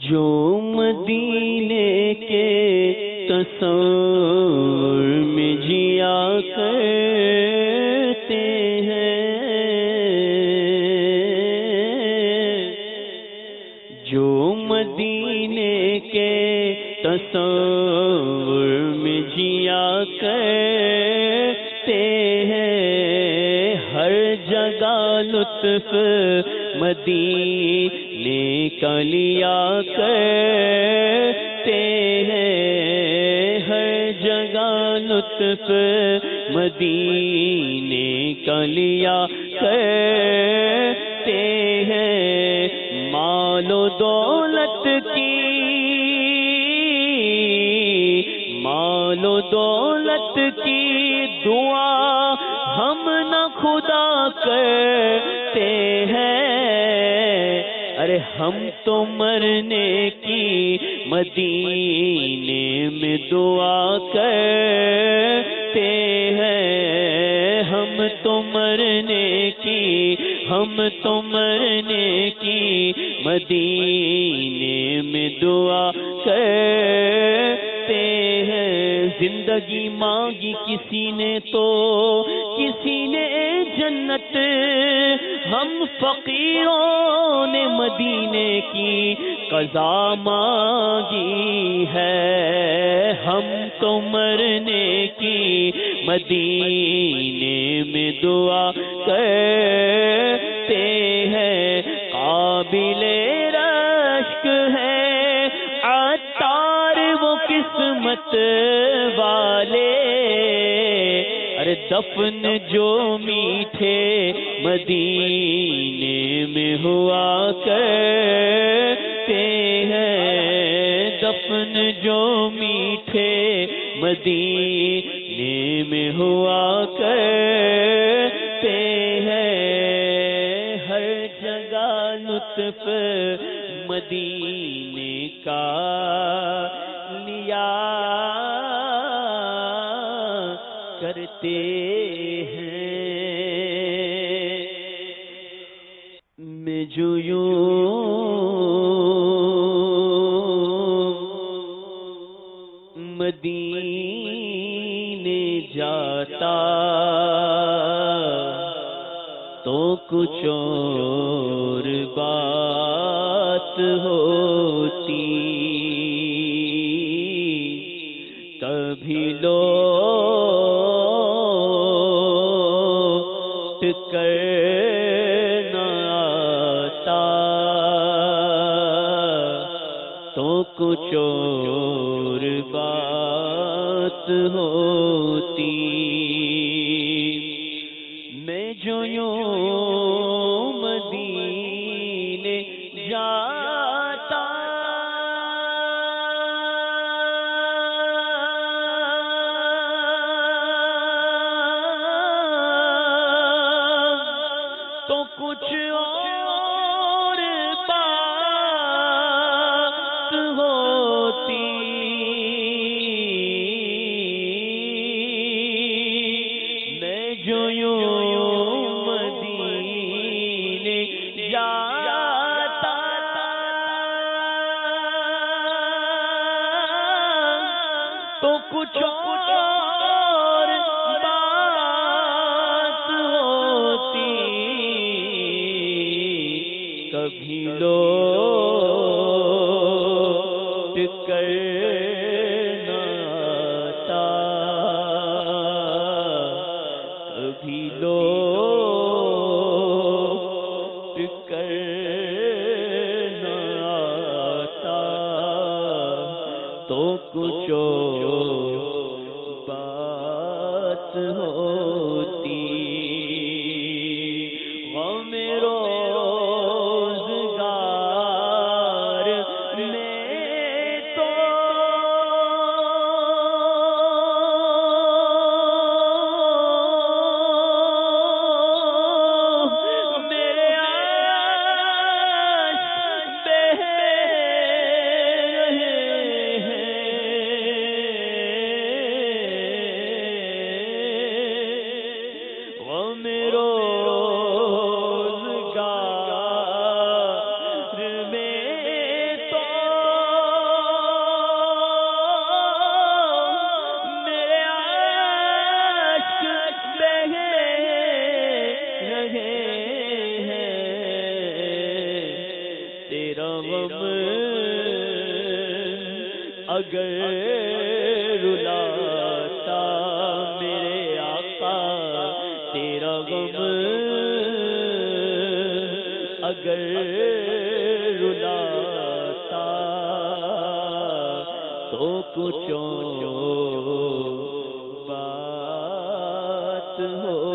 جو مدینے کے تصور میں جیا کرتے ہیں، جو مدینے کے تصور میں جیا کرتے ہیں، ہر جگہ لطف مدینے کا لیا کرتے ہیں، ہر جگہ لطف مدینے کا لیا کرتے ہیں، مال و دولت کی، مال و دولت کی دعا ہم نہ خدا کرتے ہیں، ارے ہم تو مرنے کی مدینے میں دعا کرتے ہیں، ہم تو مرنے کی، ہم تو مرنے کی مدینے میں دعا کرتے ہیں، زندگی مانگی کسی نے تو کسی نے جنت، ہم فقیروں نے مدینے کی قضا مانگی ہے، ہم تو مرنے کی مدینے میں دعا کرتے ہیں، قابل رشک ہے عطار وہ قسمت والے، ارے دفن جو میٹھے مدینے میں ہوا کرتے ہیں، دفن جو میٹھے مدینے میں ہوا کرتے ہیں، ہر جگہ لطف مدینے کا لیا کرتے ہیں، میں جو یوں مدینے جاتا تو کچھ اور بات ہوتی، کبھی لوٹ کر نہ آتا تو کچھ اور بات ہوتی، میں جو یوں مدینے جاتا تو کچھ اور بات ہوتی، میں جو یوں مدینے جاتا تو کچھ اور بات ہوتی، کبھی لوٹ کر نہ آتا، کبھی لوٹ کر نہ آتا تو کچھ اور بات ہوتی، غم روزگار میں تو میرے عاشق بہہ رہے ہیں، اگر رلاتا میرے آقا تیرا غم، اگر رلاتا تو کچھ بات ہو